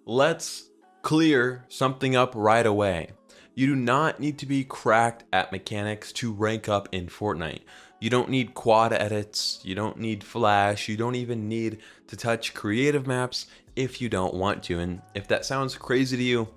Let's clear something up right away. You do not need to be cracked at mechanics to rank up in Fortnite. You don't need quad edits, you don't need flash, you don't even need to touch creative maps if you don't want to. And if that sounds crazy to you,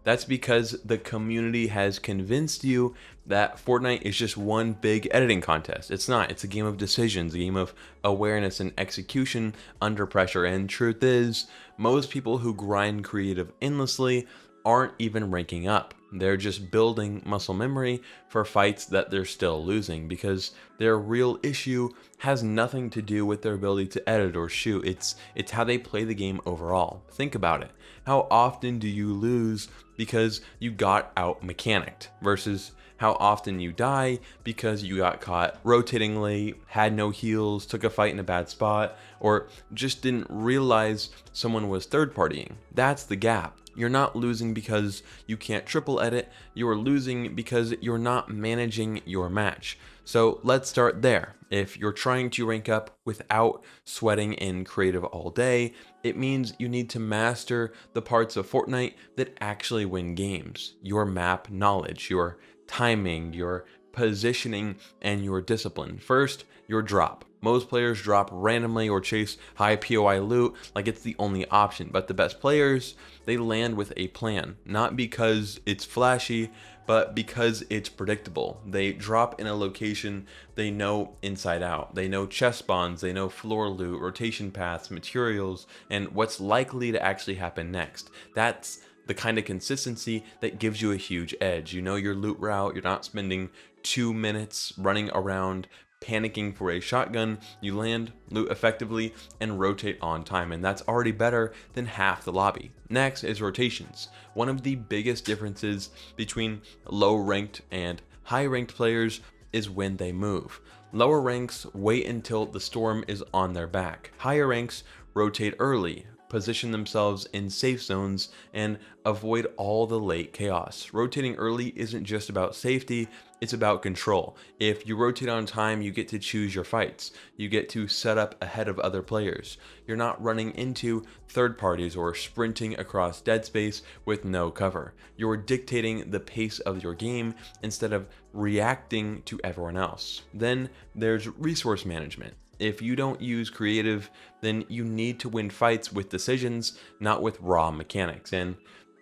that's because the community has convinced you that Fortnite is just one big editing contest. It's not. It's a game of decisions, a game of awareness and execution under pressure. And truth is, most people who grind creative endlessly aren't even ranking up. They're just building muscle memory for fights that they're still losing, because their real issue has nothing to do with their ability to edit or shoot. It's how they play the game overall. Think about it. How often do you lose because you got out mechanicked versus how often you die because you got caught rotating late, had no heals, took a fight in a bad spot, or just didn't realize someone was third partying? That's the gap. You're not losing because you can't triple edit, you're losing because you're not managing your match. So let's start there. If you're trying to rank up without sweating in creative all day, it means you need to master the parts of Fortnite that actually win games. Your map knowledge, your timing, your positioning, and your discipline. First, your drop. Most players drop randomly or chase high POI loot like it's the only option, but the best players, they land with a plan, not because it's flashy, but because it's predictable. They drop in a location they know inside out. They know chest spawns, they know floor loot, rotation paths, materials, and what's likely to actually happen next. That's the kind of consistency that gives you a huge edge. You know your loot route, you're not spending 2 minutes running around panicking for a shotgun. You land, loot effectively, and rotate on time, and that's already better than half the lobby. Next is rotations. One of the biggest differences between low ranked and high ranked players is when they move. Lower ranks wait until the storm is on their back. Higher ranks rotate early, position themselves in safe zones, and avoid all the late chaos. Rotating early isn't just about safety, it's about control. If you rotate on time, you get to choose your fights. You get to set up ahead of other players. You're not running into third parties or sprinting across dead space with no cover. You're dictating the pace of your game instead of reacting to everyone else. Then there's resource management. If you don't use creative, then you need to win fights with decisions, not with raw mechanics. And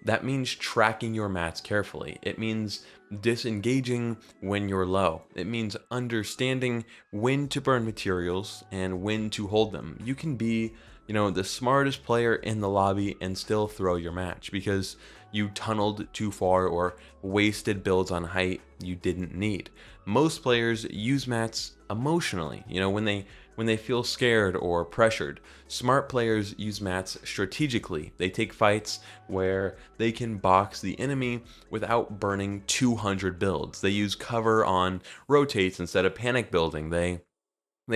that means tracking your mats carefully. It means disengaging when you're low. It means understanding when to burn materials and when to hold them. You can be, the smartest player in the lobby and still throw your match because you tunneled too far or wasted builds on height you didn't need. Most players use mats emotionally, when they feel scared or pressured. Smart players use mats strategically. They take fights where they can box the enemy without burning 200 builds. They use cover on rotates instead of panic building. They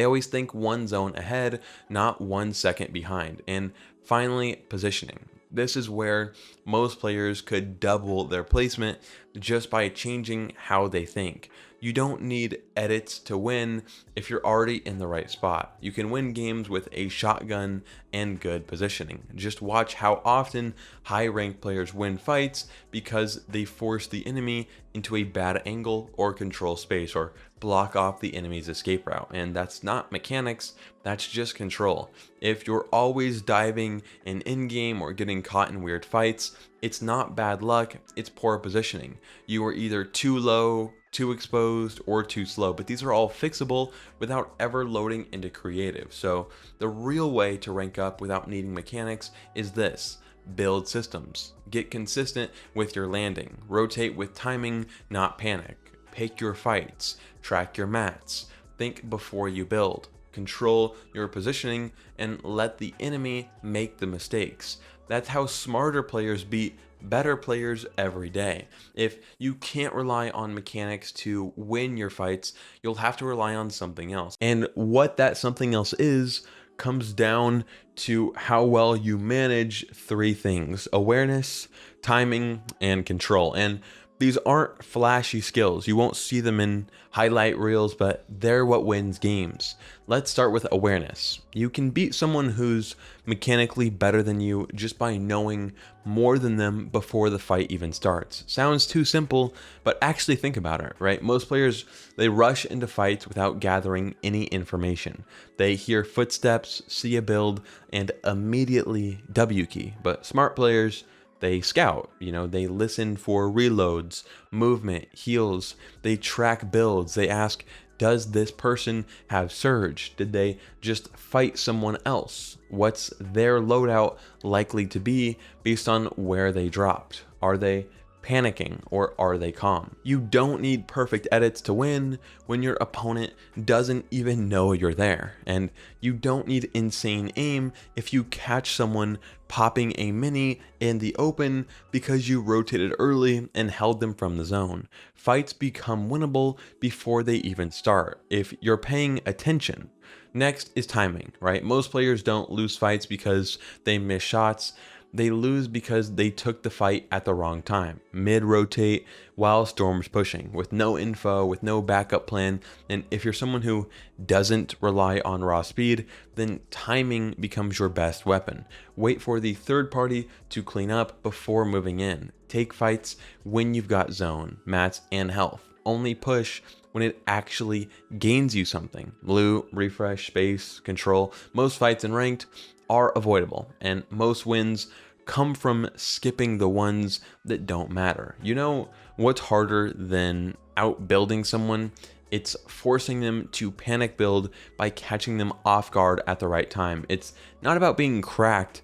always think one zone ahead, not 1 second behind. And finally, positioning. This is where most players could double their placement just by changing how they think. You don't need edits to win if you're already in the right spot. You can win games with a shotgun and good positioning. Just watch how often high-ranked players win fights because they force the enemy into a bad angle or control space or block off the enemy's escape route. And that's not mechanics, that's just control. If you're always diving in-game or getting caught in weird fights, it's not bad luck, it's poor positioning. You are either too low, too exposed, or too slow, but these are all fixable without ever loading into creative. So the real way to rank up without needing mechanics is this: build systems. Get consistent with your landing. Rotate with timing, not panic. Pick your fights. Track your mats. Think before you build. Control your positioning and let the enemy make the mistakes. That's how smarter players beat better players every day. If you can't rely on mechanics to win your fights, you'll have to rely on something else. And what that something else is comes down to how well you manage 3 things: awareness, timing, and control. And These aren't flashy skills. You won't see them in highlight reels, but they're what wins games. Let's start with awareness. You can beat someone who's mechanically better than you just by knowing more than them before the fight even starts. Sounds too simple, but actually think about it, right? Most players, they rush into fights without gathering any information. They hear footsteps, see a build, and immediately W key. But smart players, they scout, they listen for reloads, movement, heals, they track builds, they ask, does this person have surge? Did they just fight someone else? What's their loadout likely to be based on where they dropped? Are they panicking or are they calm? You don't need perfect edits to win when your opponent doesn't even know you're there. And you don't need insane aim if you catch someone popping a mini in the open because you rotated early and held them from the zone. Fights become winnable before they even start if you're paying attention. Next is timing, right? Most players don't lose fights because they miss shots. They lose because they took the fight at the wrong time, mid-rotate while Storm's pushing, with no info, with no backup plan. And if you're someone who doesn't rely on raw speed, then timing becomes your best weapon. Wait for the third party to clean up before moving in. Take fights when you've got zone, mats, and health. Only push when it actually gains you something. Loot, refresh, space, control. Most fights in ranked are avoidable, and most wins come from skipping the ones that don't matter. You know what's harder than outbuilding someone? It's forcing them to panic build by catching them off guard at the right time. It's not about being cracked,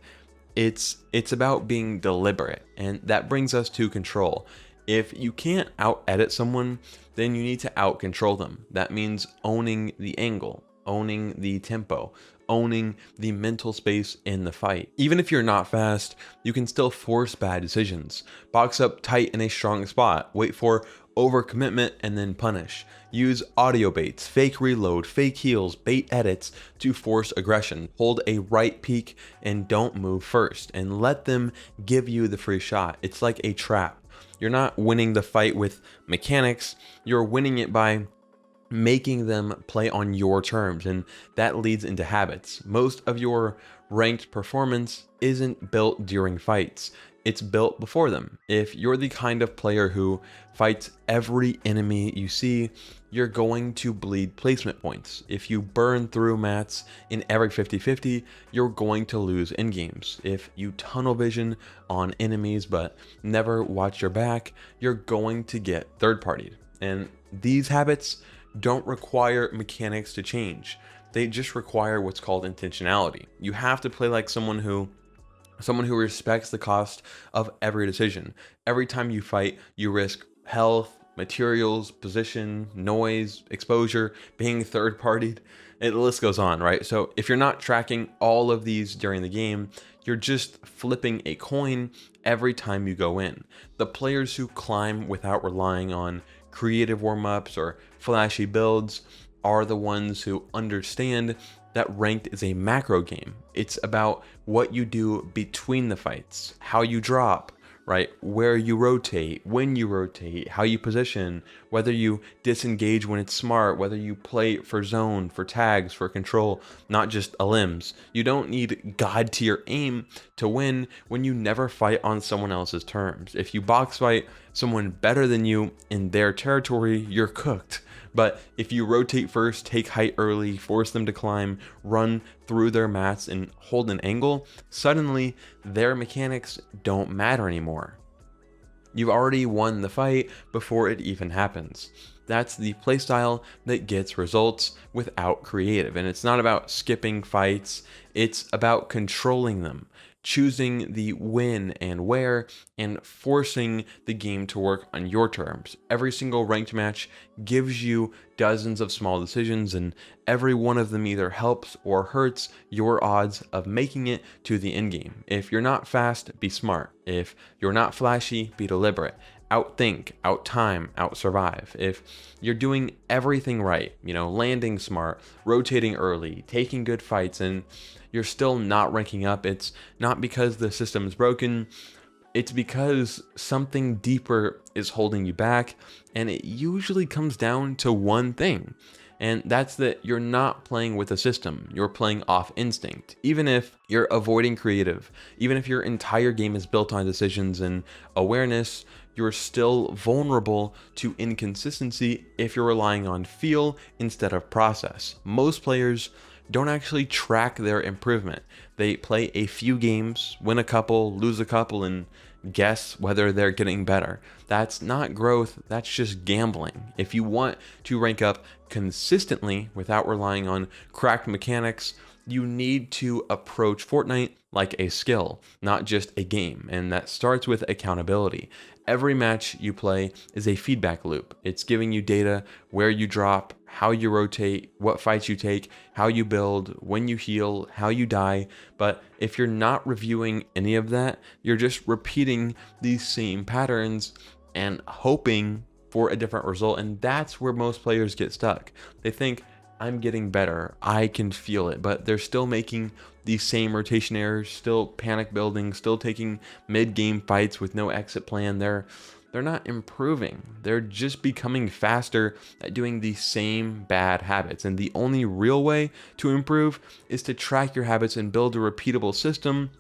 it's about being deliberate. And that brings us to control. If you can't out edit someone, then you need to out control them. That means owning the angle, owning the tempo, owning the mental space in the fight. Even if you're not fast, you can still force bad decisions. Box up tight in a strong spot, wait for overcommitment, and then punish. Use audio baits, fake reload, fake heals, bait edits to force aggression. Hold a right peek and don't move first, and let them give you the free shot. It's like a trap. You're not winning the fight with mechanics, you're winning it by making them play on your terms, and that leads into habits. Most of your ranked performance isn't built during fights, it's built before them. If you're the kind of player who fights every enemy you see, you're going to bleed placement points. If you burn through mats in every 50-50, you're going to lose in games. If you tunnel vision on enemies but never watch your back, you're going to get third-partied. And these habits don't require mechanics to change. They just require what's called intentionality. You have to play like someone who respects the cost of every decision. Every time you fight, you risk health, materials, position, noise, exposure, being third-partied. The list goes on, right? So if you're not tracking all of these during the game, you're just flipping a coin every time you go in. The players who climb without relying on creative warm-ups or flashy builds are the ones who understand that ranked is a macro game. It's about what you do between the fights, how you drop, right? Where you rotate, when you rotate, how you position, whether you disengage when it's smart, whether you play for zone, for tags, for control, not just a limbs. You don't need god tier aim to win when you never fight on someone else's terms. If you box fight someone better than you in their territory, you're cooked. But if you rotate first, take height early, force them to climb, run through their mats, and hold an angle, suddenly their mechanics don't matter anymore. You've already won the fight before it even happens. That's the playstyle that gets results without creative. And it's not about skipping fights, it's about controlling them, choosing the when and where, and forcing the game to work on your terms. Every single ranked match gives you dozens of small decisions, and every one of them either helps or hurts your odds of making it to the end game. If you're not fast, be smart. If you're not flashy, be deliberate. Outthink, outtime, outsurvive. If you're doing everything right, landing smart, rotating early, taking good fights, and you're still not ranking up, it's not because the system is broken, It's because something deeper is holding you back, and it usually comes down to one thing. And that's that you're not playing with a system, you're playing off instinct. Even if you're avoiding creative, even if your entire game is built on decisions and awareness, you're still vulnerable to inconsistency if you're relying on feel instead of process. Most players don't actually track their improvement. They play a few games, win a couple, lose a couple, and guess whether they're getting better. That's not growth, that's just gambling. If you want to rank up consistently without relying on cracked mechanics, you need to approach Fortnite like a skill, not just a game, and that starts with accountability. Every match you play is a feedback loop. It's giving you data, where you drop, how you rotate, what fights you take, how you build, when you heal, how you die. But if you're not reviewing any of that, you're just repeating these same patterns and hoping for a different result. And that's where most players get stuck. They think, I'm getting better, I can feel it, but they're still making these same rotation errors, still panic building, still taking mid-game fights with no exit plan. They're not improving. They're just becoming faster at doing the same bad habits. And the only real way to improve is to track your habits and build a repeatable system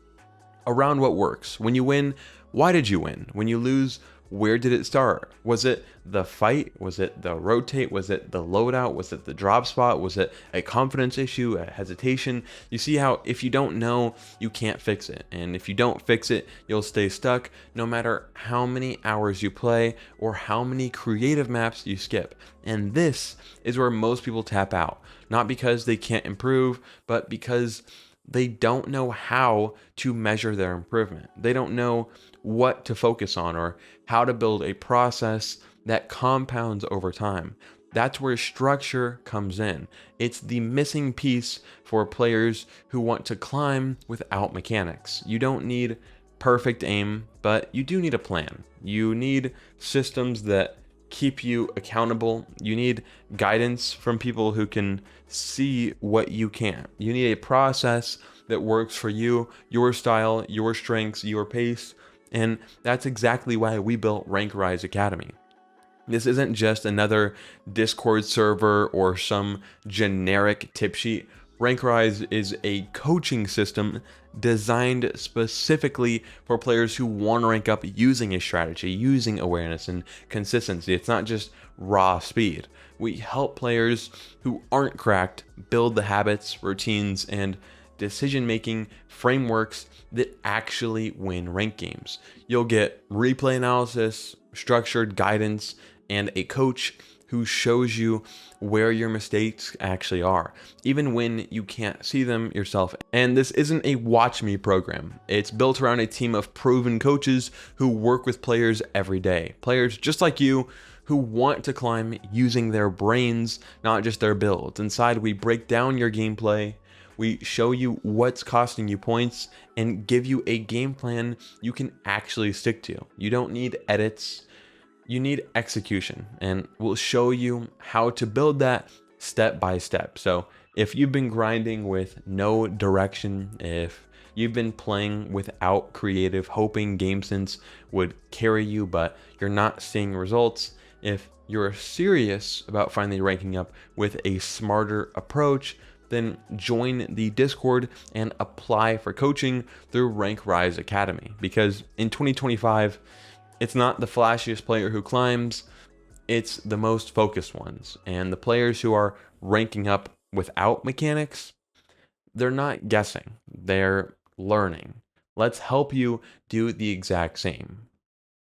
around what works. When you win, why did you win? When you lose, where did it start? Was it the fight? Was it the rotate? Was it the loadout? Was it the drop spot? Was it a confidence issue, a hesitation? You see how if you don't know, you can't fix it. And if you don't fix it, you'll stay stuck no matter how many hours you play or how many creative maps you skip. And this is where most people tap out. Not because they can't improve, but because they don't know how to measure their improvement. They don't know what to focus on or how to build a process that compounds over time. That's where structure comes in. It's the missing piece for players who want to climb without mechanics. You don't need perfect aim, but you do need a plan. You need systems that keep you accountable. You need guidance from people who can see what you can't. You need a process that works for you, your style, your strengths, your pace. And that's exactly why we built Rank Rise Academy. This isn't just another Discord server or some generic tip sheet. Rank Rise is a coaching system designed specifically for players who want to rank up using a strategy, using awareness and consistency. It's not just raw speed. We help players who aren't cracked build the habits, routines, and decision-making frameworks that actually win rank games. You'll get replay analysis, structured guidance, and a coach who shows you where your mistakes actually are, even when you can't see them yourself. And this isn't a watch me program. It's built around a team of proven coaches who work with players every day. Players just like you who want to climb using their brains, not just their builds. Inside, we break down your gameplay, we show you what's costing you points, and give you a game plan you can actually stick to. You don't need edits. You need execution, and we'll show you how to build that step by step. So if you've been grinding with no direction, if you've been playing without creative, hoping game sense would carry you, but you're not seeing results, if you're serious about finally ranking up with a smarter approach, then join the Discord and apply for coaching through Rank Rise Academy. Because in 2025, it's not the flashiest player who climbs, it's the most focused ones. And the players who are ranking up without mechanics, they're not guessing, they're learning. Let's help you do the exact same.